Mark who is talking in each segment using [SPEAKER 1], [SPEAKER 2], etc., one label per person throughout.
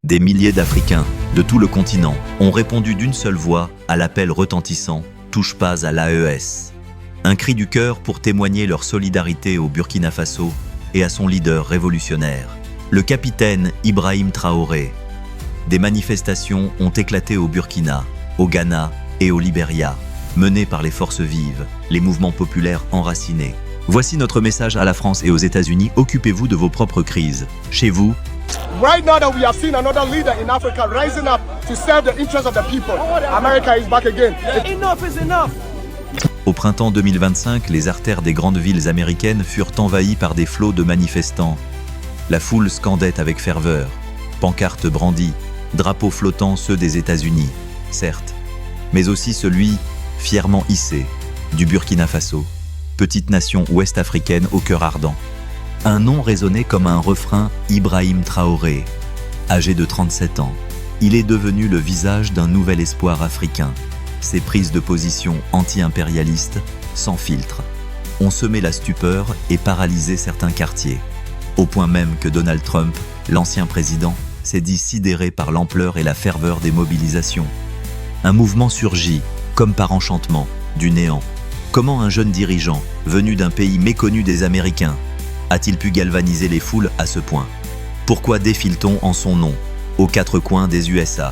[SPEAKER 1] Des milliers d'Africains, de tout le continent, ont répondu d'une seule voix à l'appel retentissant « Touche pas à l'AES ». Un cri du cœur pour témoigner leur solidarité au Burkina Faso et à son leader révolutionnaire, le capitaine Ibrahim Traoré. Des manifestations ont éclaté au Burkina, au Ghana et au Libéria, menées par les forces vives, les mouvements populaires enracinés. Voici notre message à la France et aux États-Unis, occupez-vous de vos propres crises. Chez vous,
[SPEAKER 2] right now that we have seen another leader in Africa rising up to serve the interests of the people, America is back again.
[SPEAKER 3] Enough is enough.
[SPEAKER 1] Au printemps 2025, les artères des grandes villes américaines furent envahies par des flots de manifestants. La foule scandait avec ferveur, pancartes brandies, drapeaux flottants, ceux des États-Unis, certes, mais aussi celui, fièrement hissé, du Burkina Faso, petite nation ouest-africaine au cœur ardent. Un nom résonnait comme un refrain, Ibrahim Traoré. Âgé de 37 ans, il est devenu le visage d'un nouvel espoir africain. Ses prises de position anti-impérialistes, sans filtre, ont semé la stupeur et paralysé certains quartiers, au point même que Donald Trump, l'ancien président, s'est dit sidéré par l'ampleur et la ferveur des mobilisations. Un mouvement surgit, comme par enchantement, du néant. Comment un jeune dirigeant, venu d'un pays méconnu des Américains, a-t-il pu galvaniser les foules à ce point? Pourquoi défile-t-on en son nom, aux quatre coins des USA?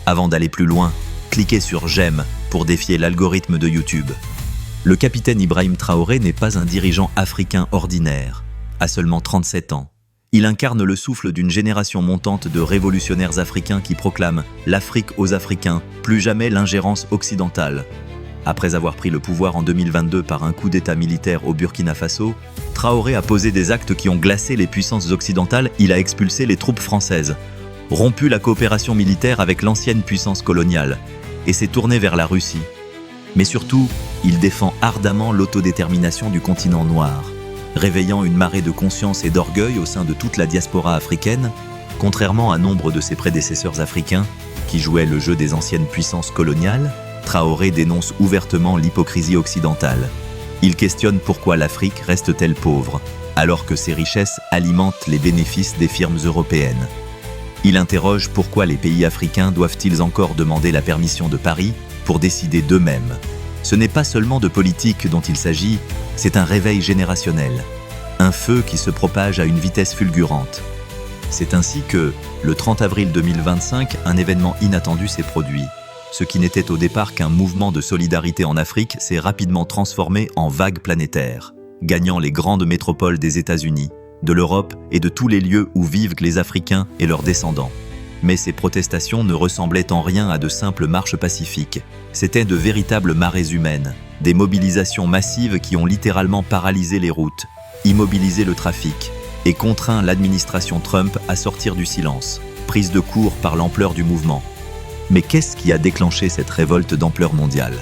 [SPEAKER 1] Avant d'aller plus loin, cliquez sur « J'aime » pour défier l'algorithme de YouTube. Le capitaine Ibrahim Traoré n'est pas un dirigeant africain ordinaire. À seulement 37 ans, il incarne le souffle d'une génération montante de révolutionnaires africains qui proclament « L'Afrique aux Africains, plus jamais l'ingérence occidentale ». Après avoir pris le pouvoir en 2022 par un coup d'État militaire au Burkina Faso, Traoré a posé des actes qui ont glacé les puissances occidentales. Il a expulsé les troupes françaises, rompu la coopération militaire avec l'ancienne puissance coloniale et s'est tourné vers la Russie. Mais surtout, il défend ardemment l'autodétermination du continent noir, réveillant une marée de conscience et d'orgueil au sein de toute la diaspora africaine, contrairement à nombre de ses prédécesseurs africains qui jouaient le jeu des anciennes puissances coloniales. Traoré dénonce ouvertement l'hypocrisie occidentale. Il questionne pourquoi l'Afrique reste-t-elle pauvre, alors que ses richesses alimentent les bénéfices des firmes européennes. Il interroge pourquoi les pays africains doivent-ils encore demander la permission de Paris pour décider d'eux-mêmes. Ce n'est pas seulement de politique dont il s'agit, c'est un réveil générationnel, un feu qui se propage à une vitesse fulgurante. C'est ainsi que, le 30 avril 2025, un événement inattendu s'est produit. Ce qui n'était au départ qu'un mouvement de solidarité en Afrique s'est rapidement transformé en vague planétaire, gagnant les grandes métropoles des États-Unis, de l'Europe et de tous les lieux où vivent les Africains et leurs descendants. Mais ces protestations ne ressemblaient en rien à de simples marches pacifiques. C'étaient de véritables marées humaines, des mobilisations massives qui ont littéralement paralysé les routes, immobilisé le trafic et contraint l'administration Trump à sortir du silence, prise de court par l'ampleur du mouvement. Mais qu'est-ce qui a déclenché cette révolte d'ampleur mondiale?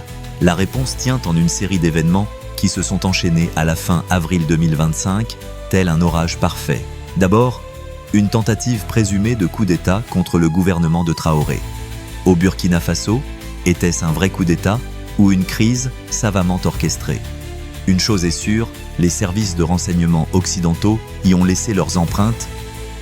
[SPEAKER 1] La réponse tient en une série d'événements qui se sont enchaînés à la fin avril 2025, tel un orage parfait. D'abord, une tentative présumée de coup d'État contre le gouvernement de Traoré. Au Burkina Faso, était-ce un vrai coup d'État ou une crise savamment orchestrée? Une chose est sûre, les services de renseignement occidentaux y ont laissé leurs empreintes.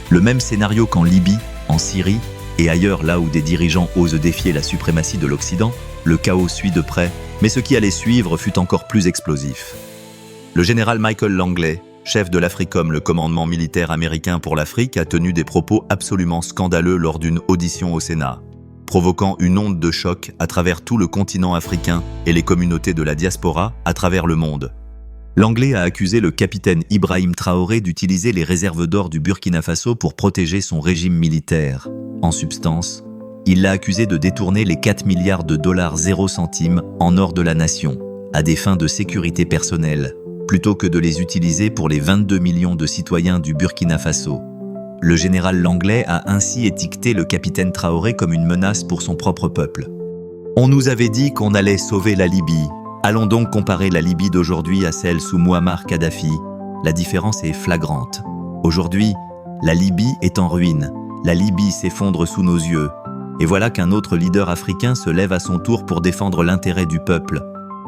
[SPEAKER 1] Le même scénario qu'en Libye, en Syrie, et ailleurs là où des dirigeants osent défier la suprématie de l'Occident, le chaos suit de près, mais ce qui allait suivre fut encore plus explosif. Le général Michael Langley, chef de l'AFRICOM, le commandement militaire américain pour l'Afrique, a tenu des propos absolument scandaleux lors d'une audition au Sénat, provoquant une onde de choc à travers tout le continent africain et les communautés de la diaspora à travers le monde. Langley a accusé le capitaine Ibrahim Traoré d'utiliser les réserves d'or du Burkina Faso pour protéger son régime militaire. En substance, il l'a accusé de détourner les 4 milliards de dollars 0 centimes en or de la nation, à des fins de sécurité personnelle, plutôt que de les utiliser pour les 22 millions de citoyens du Burkina Faso. Le général Langley a ainsi étiqueté le capitaine Traoré comme une menace pour son propre peuple. On nous avait dit qu'on allait sauver la Libye. Allons donc comparer la Libye d'aujourd'hui à celle sous Mouammar Kadhafi. La différence est flagrante. Aujourd'hui, la Libye est en ruine. La Libye s'effondre sous nos yeux. Et voilà qu'un autre leader africain se lève à son tour pour défendre l'intérêt du peuple.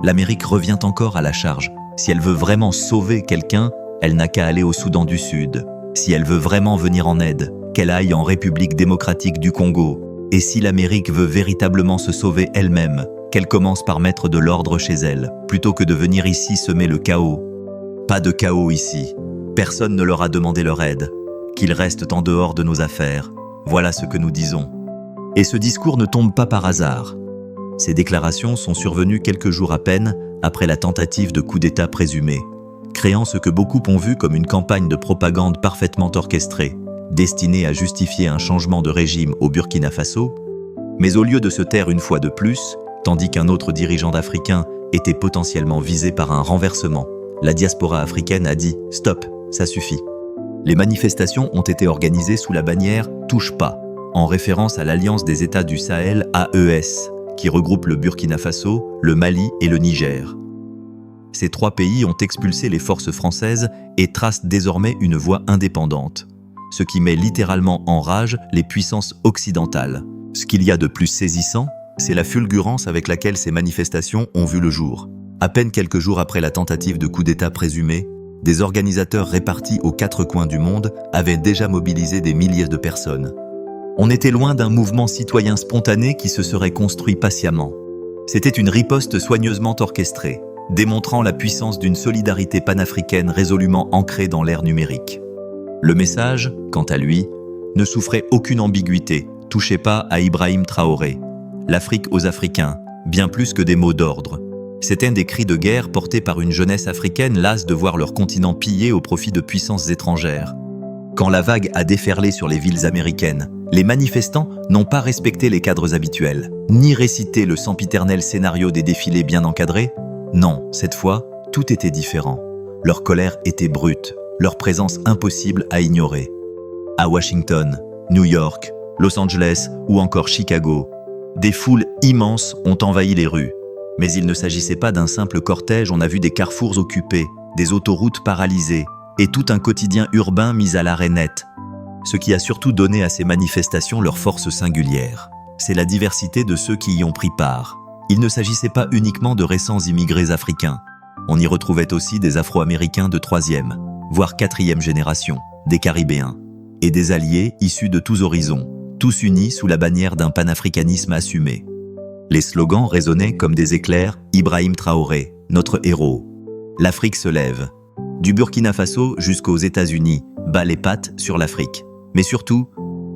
[SPEAKER 1] L'Amérique revient encore à la charge. Si elle veut vraiment sauver quelqu'un, elle n'a qu'à aller au Soudan du Sud. Si elle veut vraiment venir en aide, qu'elle aille en République démocratique du Congo. Et si l'Amérique veut véritablement se sauver elle-même, qu'elle commence par mettre de l'ordre chez elle, plutôt que de venir ici semer le chaos. Pas de chaos ici. Personne ne leur a demandé leur aide. Qu'ils restent en dehors de nos affaires. Voilà ce que nous disons. Et ce discours ne tombe pas par hasard. Ces déclarations sont survenues quelques jours à peine après la tentative de coup d'État présumé, créant ce que beaucoup ont vu comme une campagne de propagande parfaitement orchestrée, destinée à justifier un changement de régime au Burkina Faso, mais au lieu de se taire une fois de plus, tandis qu'un autre dirigeant africain était potentiellement visé par un renversement, la diaspora africaine a dit « Stop, ça suffit ». Les manifestations ont été organisées sous la bannière « Touche pas », en référence à l'Alliance des États du Sahel AES, qui regroupe le Burkina Faso, le Mali et le Niger. Ces trois pays ont expulsé les forces françaises et tracent désormais une voie indépendante, ce qui met littéralement en rage les puissances occidentales. Ce qu'il y a de plus saisissant, c'est la fulgurance avec laquelle ces manifestations ont vu le jour. À peine quelques jours après la tentative de coup d'État présumée, des organisateurs répartis aux quatre coins du monde avaient déjà mobilisé des milliers de personnes. On était loin d'un mouvement citoyen spontané qui se serait construit patiemment. C'était une riposte soigneusement orchestrée, démontrant la puissance d'une solidarité panafricaine résolument ancrée dans l'ère numérique. Le message, quant à lui, ne souffrait aucune ambiguïté, touchait pas à Ibrahim Traoré, l'Afrique aux Africains, bien plus que des mots d'ordre. C'étaient des cris de guerre portés par une jeunesse africaine lasse de voir leur continent pillé au profit de puissances étrangères. Quand la vague a déferlé sur les villes américaines, les manifestants n'ont pas respecté les cadres habituels, ni récité le sempiternel scénario des défilés bien encadrés. Non, cette fois, tout était différent. Leur colère était brute, leur présence impossible à ignorer. À Washington, New York, Los Angeles ou encore Chicago, des foules immenses ont envahi les rues. Mais il ne s'agissait pas d'un simple cortège, on a vu des carrefours occupés, des autoroutes paralysées et tout un quotidien urbain mis à l'arrêt net. Ce qui a surtout donné à ces manifestations leur force singulière, c'est la diversité de ceux qui y ont pris part. Il ne s'agissait pas uniquement de récents immigrés africains. On y retrouvait aussi des Afro-Américains de 3e, voire 4e génération, des Caribéens, et des alliés issus de tous horizons, tous unis sous la bannière d'un panafricanisme assumé. Les slogans résonnaient comme des éclairs « Ibrahim Traoré, notre héros ». L'Afrique se lève. Du Burkina Faso jusqu'aux États-Unis, bas les pattes sur l'Afrique. Mais surtout,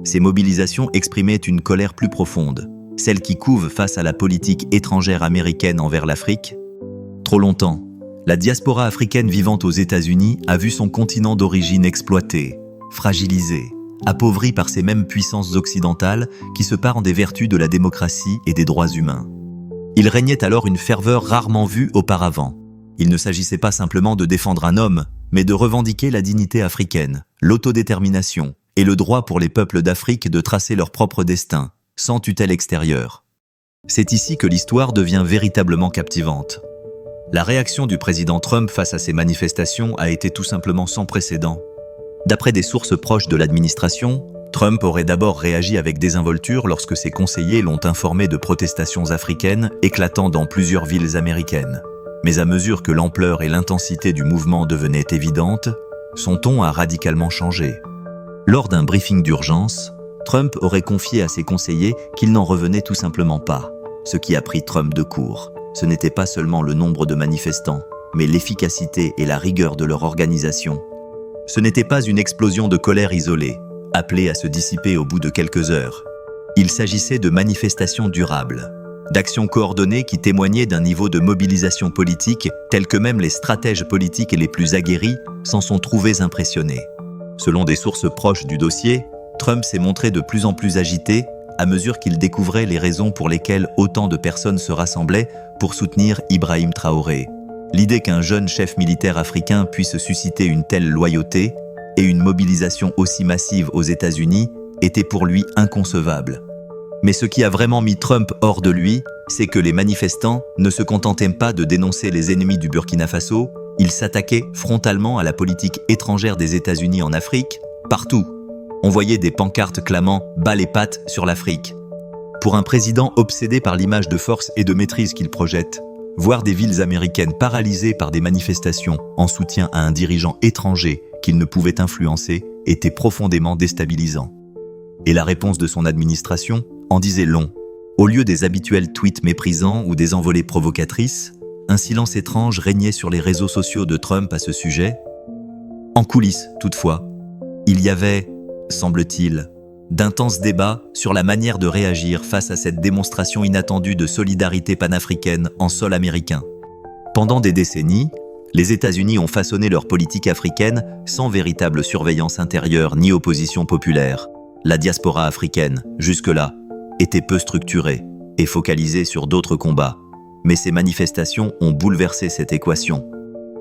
[SPEAKER 1] ces mobilisations exprimaient une colère plus profonde, celle qui couve face à la politique étrangère américaine envers l'Afrique. Trop longtemps, la diaspora africaine vivant aux États-Unis a vu son continent d'origine exploité, fragilisé, appauvri par ces mêmes puissances occidentales qui se parent des vertus de la démocratie et des droits humains. Il régnait alors une ferveur rarement vue auparavant. Il ne s'agissait pas simplement de défendre un homme, mais de revendiquer la dignité africaine, l'autodétermination et le droit pour les peuples d'Afrique de tracer leur propre destin, sans tutelle extérieure. C'est ici que l'histoire devient véritablement captivante. La réaction du président Trump face à ces manifestations a été tout simplement sans précédent. D'après des sources proches de l'administration, Trump aurait d'abord réagi avec désinvolture lorsque ses conseillers l'ont informé de protestations africaines éclatant dans plusieurs villes américaines. Mais à mesure que l'ampleur et l'intensité du mouvement devenaient évidentes, son ton a radicalement changé. Lors d'un briefing d'urgence, Trump aurait confié à ses conseillers qu'il n'en revenait tout simplement pas. Ce qui a pris Trump de court, ce n'était pas seulement le nombre de manifestants, mais l'efficacité et la rigueur de leur organisation. Ce n'était pas une explosion de colère isolée, appelée à se dissiper au bout de quelques heures. Il s'agissait de manifestations durables, d'actions coordonnées qui témoignaient d'un niveau de mobilisation politique tel que même les stratèges politiques les plus aguerris s'en sont trouvés impressionnés. Selon des sources proches du dossier, Trump s'est montré de plus en plus agité à mesure qu'il découvrait les raisons pour lesquelles autant de personnes se rassemblaient pour soutenir Ibrahim Traoré. L'idée qu'un jeune chef militaire africain puisse susciter une telle loyauté et une mobilisation aussi massive aux États-Unis était pour lui inconcevable. Mais ce qui a vraiment mis Trump hors de lui, c'est que les manifestants ne se contentaient pas de dénoncer les ennemis du Burkina Faso, ils s'attaquaient frontalement à la politique étrangère des États-Unis en Afrique, partout. On voyait des pancartes clamant « bas les pattes » sur l'Afrique. Pour un président obsédé par l'image de force et de maîtrise qu'il projette, voir des villes américaines paralysées par des manifestations en soutien à un dirigeant étranger qu'il ne pouvait influencer était profondément déstabilisant. Et la réponse de son administration en disait long. Au lieu des habituels tweets méprisants ou des envolées provocatrices, un silence étrange régnait sur les réseaux sociaux de Trump à ce sujet. En coulisses, toutefois, il y avait, semble-t-il, d'intenses débats sur la manière de réagir face à cette démonstration inattendue de solidarité panafricaine en sol américain. Pendant des décennies, les États-Unis ont façonné leur politique africaine sans véritable surveillance intérieure ni opposition populaire. La diaspora africaine, jusque-là, était peu structurée et focalisée sur d'autres combats. Mais ces manifestations ont bouleversé cette équation.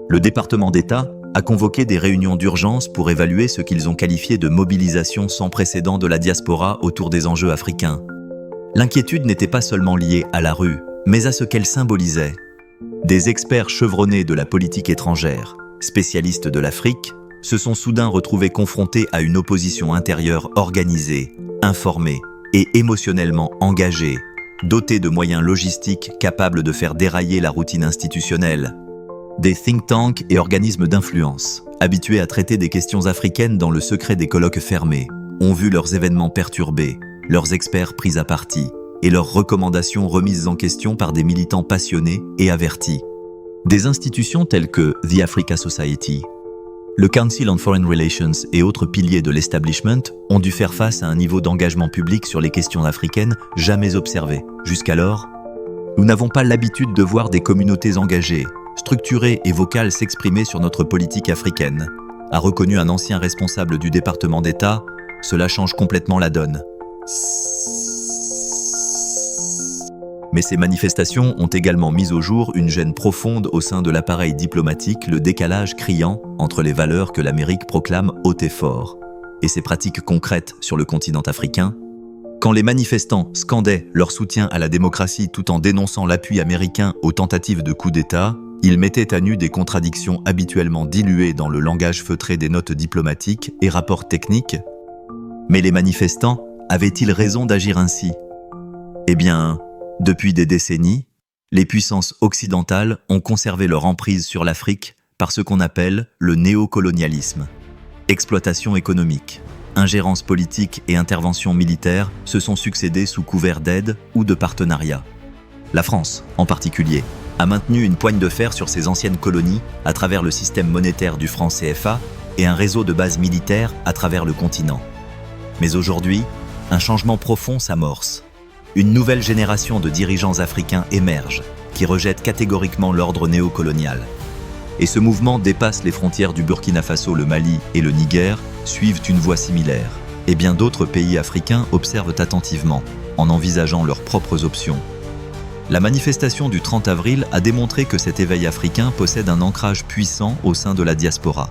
[SPEAKER 1] Le département d'État a convoqué des réunions d'urgence pour évaluer ce qu'ils ont qualifié de mobilisation sans précédent de la diaspora autour des enjeux africains. L'inquiétude n'était pas seulement liée à la rue, mais à ce qu'elle symbolisait. Des experts chevronnés de la politique étrangère, spécialistes de l'Afrique, se sont soudain retrouvés confrontés à une opposition intérieure organisée, informée et émotionnellement engagée, dotée de moyens logistiques capables de faire dérailler la routine institutionnelle. Des think tanks et organismes d'influence, habitués à traiter des questions africaines dans le secret des colloques fermés, ont vu leurs événements perturbés, leurs experts pris à partie et leurs recommandations remises en question par des militants passionnés et avertis. Des institutions telles que The Africa Society, le Council on Foreign Relations et autres piliers de l'establishment ont dû faire face à un niveau d'engagement public sur les questions africaines jamais observé. Jusqu'alors, nous n'avons pas l'habitude de voir des communautés engagées, structurées et vocales s'exprimer sur notre politique africaine, a reconnu un ancien responsable du département d'État. Cela change complètement la donne. Mais ces manifestations ont également mis au jour une gêne profonde au sein de l'appareil diplomatique, le décalage criant entre les valeurs que l'Amérique proclame haut et fort et ses pratiques concrètes sur le continent africain. Quand les manifestants scandaient leur soutien à la démocratie tout en dénonçant l'appui américain aux tentatives de coup d'État, ils mettaient à nu des contradictions habituellement diluées dans le langage feutré des notes diplomatiques et rapports techniques. Mais les manifestants avaient-ils raison d'agir ainsi ? Eh bien, depuis des décennies, les puissances occidentales ont conservé leur emprise sur l'Afrique par ce qu'on appelle le néocolonialisme. Exploitation économique, ingérence politique et intervention militaire se sont succédées sous couvert d'aide ou de partenariat. La France, en particulier, a maintenu une poigne de fer sur ses anciennes colonies à travers le système monétaire du franc CFA et un réseau de bases militaires à travers le continent. Mais aujourd'hui, un changement profond s'amorce. Une nouvelle génération de dirigeants africains émerge, qui rejettent catégoriquement l'ordre néocolonial. Et ce mouvement dépasse les frontières du Burkina Faso, le Mali et le Niger, suivent une voie similaire. Et bien d'autres pays africains observent attentivement, en envisageant leurs propres options. La manifestation du 30 avril a démontré que cet éveil africain possède un ancrage puissant au sein de la diaspora.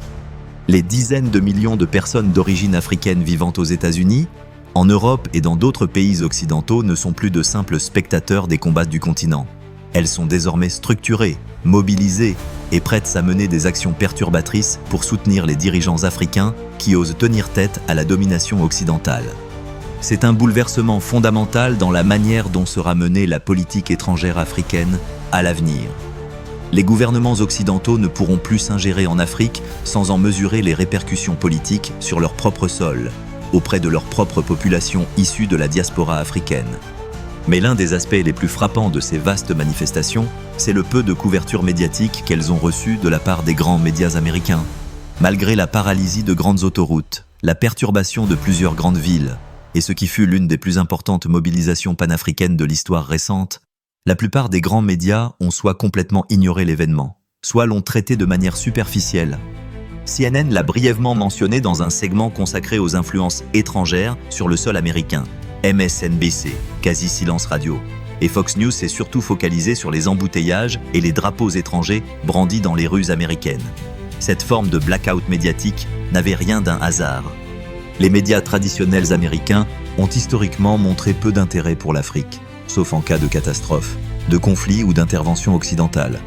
[SPEAKER 1] Les dizaines de millions de personnes d'origine africaine vivant aux États-Unis, en Europe et dans d'autres pays occidentaux ne sont plus de simples spectateurs des combats du continent. Elles sont désormais structurées, mobilisées et prêtes à mener des actions perturbatrices pour soutenir les dirigeants africains qui osent tenir tête à la domination occidentale. C'est un bouleversement fondamental dans la manière dont sera menée la politique étrangère africaine à l'avenir. Les gouvernements occidentaux ne pourront plus s'ingérer en Afrique sans en mesurer les répercussions politiques sur leur propre sol, auprès de leur propre population issue de la diaspora africaine. Mais l'un des aspects les plus frappants de ces vastes manifestations, c'est le peu de couverture médiatique qu'elles ont reçue de la part des grands médias américains. Malgré la paralysie de grandes autoroutes, la perturbation de plusieurs grandes villes, et ce qui fut l'une des plus importantes mobilisations panafricaines de l'histoire récente, la plupart des grands médias ont soit complètement ignoré l'événement, soit l'ont traité de manière superficielle. CNN l'a brièvement mentionné dans un segment consacré aux influences étrangères sur le sol américain. MSNBC, quasi silence radio. Et Fox News s'est surtout focalisé sur les embouteillages et les drapeaux étrangers brandis dans les rues américaines. Cette forme de blackout médiatique n'avait rien d'un hasard. Les médias traditionnels américains ont historiquement montré peu d'intérêt pour l'Afrique, sauf en cas de catastrophe, de conflit ou d'intervention occidentale.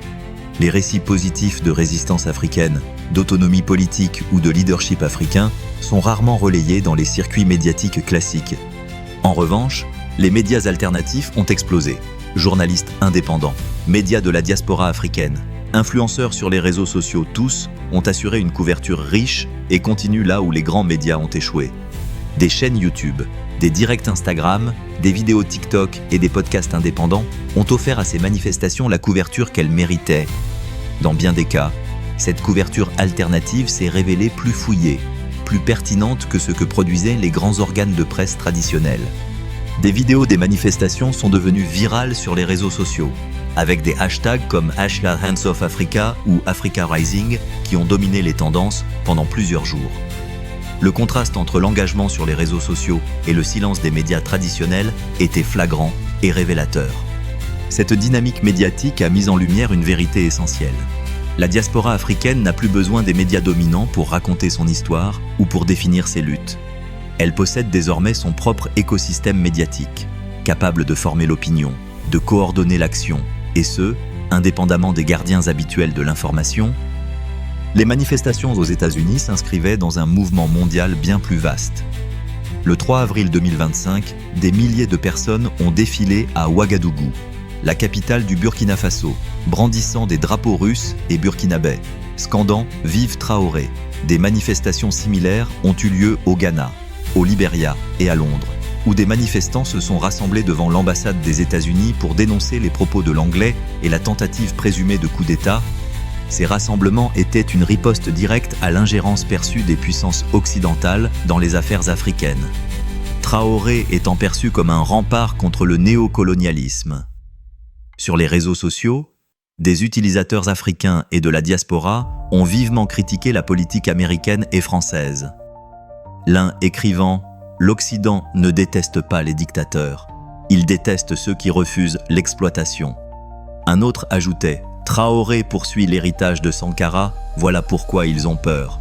[SPEAKER 1] Les récits positifs de résistance africaine, d'autonomie politique ou de leadership africain sont rarement relayés dans les circuits médiatiques classiques. En revanche, les médias alternatifs ont explosé. Journalistes indépendants, médias de la diaspora africaine, influenceurs sur les réseaux sociaux, tous ont assuré une couverture riche et continue là où les grands médias ont échoué. Des chaînes YouTube, Des directs Instagram, des vidéos TikTok et des podcasts indépendants ont offert à ces manifestations la couverture qu'elles méritaient. Dans bien des cas, cette couverture alternative s'est révélée plus fouillée, plus pertinente que ce que produisaient les grands organes de presse traditionnels. Des vidéos des manifestations sont devenues virales sur les réseaux sociaux, avec des hashtags comme #HandsOffAfrica ou Africa Rising qui ont dominé les tendances pendant plusieurs jours. Le contraste entre l'engagement sur les réseaux sociaux et le silence des médias traditionnels était flagrant et révélateur. Cette dynamique médiatique a mis en lumière une vérité essentielle. La diaspora africaine n'a plus besoin des médias dominants pour raconter son histoire ou pour définir ses luttes. Elle possède désormais son propre écosystème médiatique, capable de former l'opinion, de coordonner l'action, et ce, indépendamment des gardiens habituels de l'information. Les manifestations aux États-Unis s'inscrivaient dans un mouvement mondial bien plus vaste. Le 3 avril 2025, des milliers de personnes ont défilé à Ouagadougou, la capitale du Burkina Faso, brandissant des drapeaux russes et burkinabais, scandant « Vive Traoré ». Des manifestations similaires ont eu lieu au Ghana, au Libéria et à Londres, où des manifestants se sont rassemblés devant l'ambassade des États-Unis pour dénoncer les propos de l'anglais et la tentative présumée de coup d'État. Ces rassemblements étaient une riposte directe à l'ingérence perçue des puissances occidentales dans les affaires africaines. Traoré étant perçu comme un rempart contre le néocolonialisme. Sur les réseaux sociaux, des utilisateurs africains et de la diaspora ont vivement critiqué la politique américaine et française. L'un écrivant « L'Occident ne déteste pas les dictateurs, il déteste ceux qui refusent l'exploitation ». Un autre ajoutait « Traoré poursuit l'héritage de Sankara, voilà pourquoi ils ont peur ».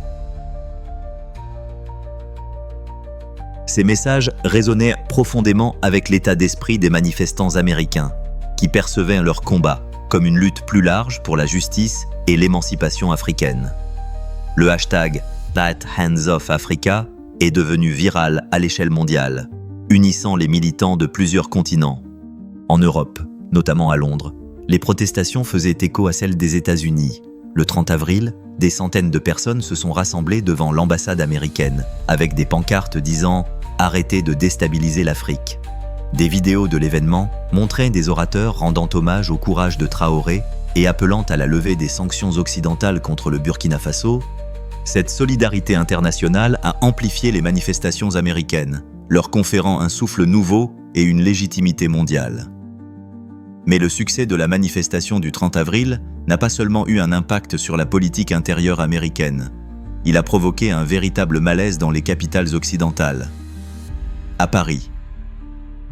[SPEAKER 1] Ces messages résonnaient profondément avec l'état d'esprit des manifestants américains, qui percevaient leur combat comme une lutte plus large pour la justice et l'émancipation africaine. Le hashtag #HandsOffAfrica est devenu viral à l'échelle mondiale, unissant les militants de plusieurs continents. En Europe, notamment à Londres, les protestations faisaient écho à celles des États-Unis. Le 30 avril, des centaines de personnes se sont rassemblées devant l'ambassade américaine, avec des pancartes disant « Arrêtez de déstabiliser l'Afrique ». Des vidéos de l'événement montraient des orateurs rendant hommage au courage de Traoré et appelant à la levée des sanctions occidentales contre le Burkina Faso. Cette solidarité internationale a amplifié les manifestations américaines, leur conférant un souffle nouveau et une légitimité mondiale. Mais le succès de la manifestation du 30 avril n'a pas seulement eu un impact sur la politique intérieure américaine. Il a provoqué un véritable malaise dans les capitales occidentales. À Paris,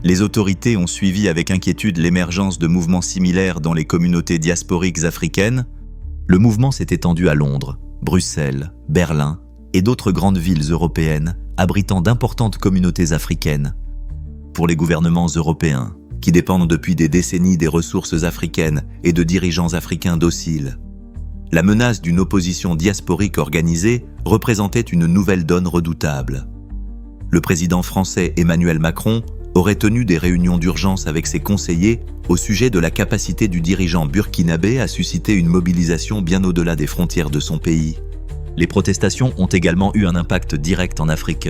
[SPEAKER 1] les autorités ont suivi avec inquiétude l'émergence de mouvements similaires dans les communautés diasporiques africaines. Le mouvement s'est étendu à Londres, Bruxelles, Berlin et d'autres grandes villes européennes abritant d'importantes communautés africaines. Pour les gouvernements européens, qui dépendent depuis des décennies des ressources africaines et de dirigeants africains dociles, la menace d'une opposition diasporique organisée représentait une nouvelle donne redoutable. Le président français Emmanuel Macron aurait tenu des réunions d'urgence avec ses conseillers au sujet de la capacité du dirigeant burkinabé à susciter une mobilisation bien au-delà des frontières de son pays. Les protestations ont également eu un impact direct en Afrique.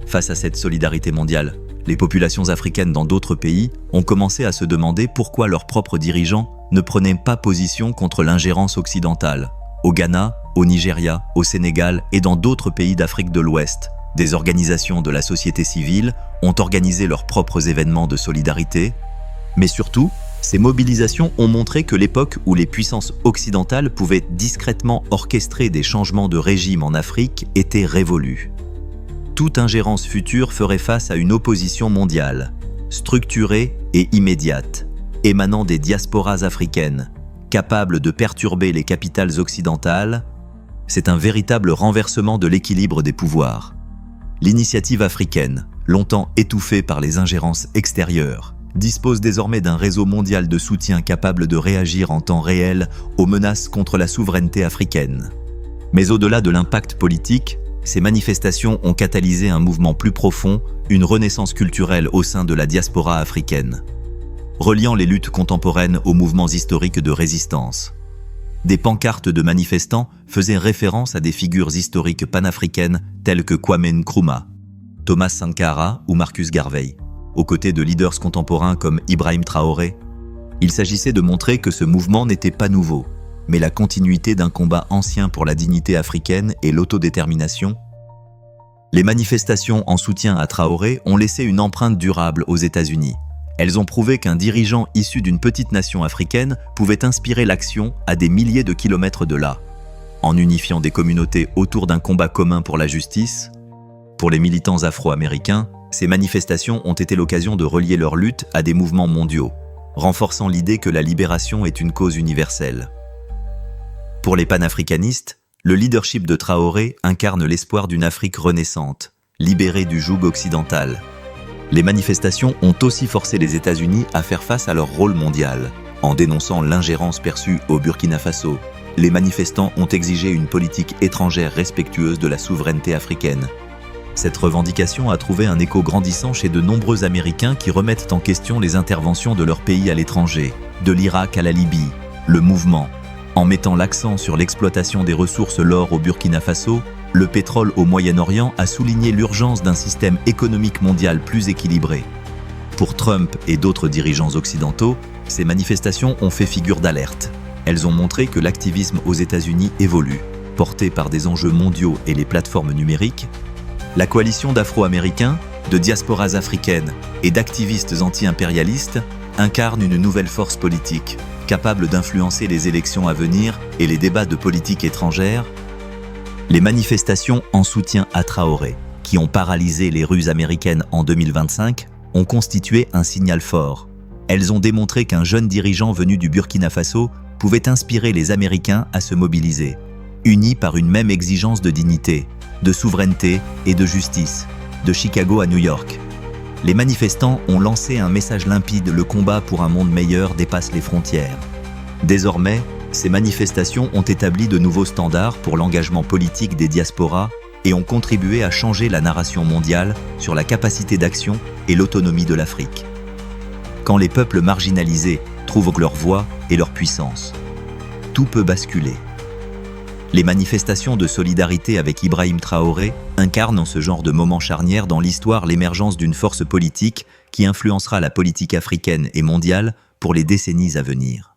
[SPEAKER 1] Face à cette solidarité mondiale, les populations africaines dans d'autres pays ont commencé à se demander pourquoi leurs propres dirigeants ne prenaient pas position contre l'ingérence occidentale. Au Ghana, au Nigeria, au Sénégal et dans d'autres pays d'Afrique de l'Ouest, des organisations de la société civile ont organisé leurs propres événements de solidarité. Mais surtout, ces mobilisations ont montré que l'époque où les puissances occidentales pouvaient discrètement orchestrer des changements de régime en Afrique était révolue. Toute ingérence future ferait face à une opposition mondiale, structurée et immédiate, émanant des diasporas africaines, capable de perturber les capitales occidentales. C'est un véritable renversement de l'équilibre des pouvoirs. L'initiative africaine, longtemps étouffée par les ingérences extérieures, dispose désormais d'un réseau mondial de soutien capable de réagir en temps réel aux menaces contre la souveraineté africaine. Mais au-delà de l'impact politique, ces manifestations ont catalysé un mouvement plus profond, une renaissance culturelle au sein de la diaspora africaine, reliant les luttes contemporaines aux mouvements historiques de résistance. Des pancartes de manifestants faisaient référence à des figures historiques panafricaines telles que Kwame Nkrumah. Thomas Sankara ou Marcus Garvey, aux côtés de leaders contemporains comme Ibrahim Traoré. Il s'agissait de montrer que ce mouvement n'était pas nouveau, mais la continuité d'un combat ancien pour la dignité africaine et l'autodétermination. Les manifestations en soutien à Traoré ont laissé une empreinte durable aux États-Unis. Elles ont prouvé qu'un dirigeant issu d'une petite nation africaine pouvait inspirer l'action à des milliers de kilomètres de là, en unifiant des communautés autour d'un combat commun pour la justice. Pour les militants afro-américains, ces manifestations ont été l'occasion de relier leur lutte à des mouvements mondiaux, renforçant l'idée que la libération est une cause universelle. Pour les panafricanistes, le leadership de Traoré incarne l'espoir d'une Afrique renaissante, libérée du joug occidental. Les manifestations ont aussi forcé les États-Unis à faire face à leur rôle mondial. En dénonçant l'ingérence perçue au Burkina Faso, les manifestants ont exigé une politique étrangère respectueuse de la souveraineté africaine. Cette revendication a trouvé un écho grandissant chez de nombreux Américains qui remettent en question les interventions de leur pays à l'étranger, de l'Irak à la Libye, le mouvement. En mettant l'accent sur l'exploitation des ressources l'or au Burkina Faso, le pétrole au Moyen-Orient a souligné l'urgence d'un système économique mondial plus équilibré. Pour Trump et d'autres dirigeants occidentaux, ces manifestations ont fait figure d'alerte. Elles ont montré que l'activisme aux États-Unis évolue, porté par des enjeux mondiaux et les plateformes numériques. La coalition d'Afro-Américains, de diasporas africaines et d'activistes anti-impérialistes incarne une nouvelle force politique, capable d'influencer les élections à venir et les débats de politique étrangère. Les manifestations en soutien à Traoré, qui ont paralysé les rues américaines en 2025, ont constitué un signal fort. Elles ont démontré qu'un jeune dirigeant venu du Burkina Faso pouvait inspirer les Américains à se mobiliser, unis par une même exigence de dignité, de souveraineté et de justice, de Chicago à New York. Les manifestants ont lancé un message limpide: le combat pour un monde meilleur dépasse les frontières. Désormais, ces manifestations ont établi de nouveaux standards pour l'engagement politique des diasporas et ont contribué à changer la narration mondiale sur la capacité d'action et l'autonomie de l'Afrique. Quand les peuples marginalisés trouvent leur voix et leur puissance, tout peut basculer. Les manifestations de solidarité avec Ibrahim Traoré incarnent en ce genre de moment charnière dans l'histoire l'émergence d'une force politique qui influencera la politique africaine et mondiale pour les décennies à venir.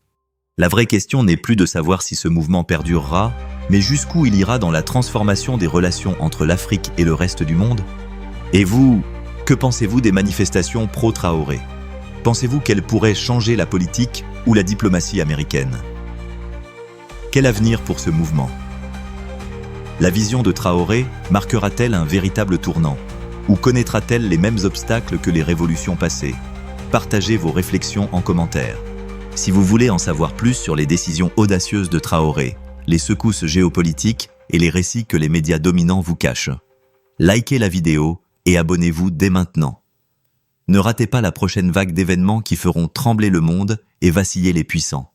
[SPEAKER 1] La vraie question n'est plus de savoir si ce mouvement perdurera, mais jusqu'où il ira dans la transformation des relations entre l'Afrique et le reste du monde. Et vous, que pensez-vous des manifestations pro-Traoré ? Pensez-vous qu'elles pourraient changer la politique ou la diplomatie américaine ? Quel avenir pour ce mouvement ? La vision de Traoré marquera-t-elle un véritable tournant? Ou connaîtra-t-elle les mêmes obstacles que les révolutions passées? Partagez vos réflexions en commentaire. Si vous voulez en savoir plus sur les décisions audacieuses de Traoré, les secousses géopolitiques et les récits que les médias dominants vous cachent, likez la vidéo et abonnez-vous dès maintenant. Ne ratez pas la prochaine vague d'événements qui feront trembler le monde et vaciller les puissants.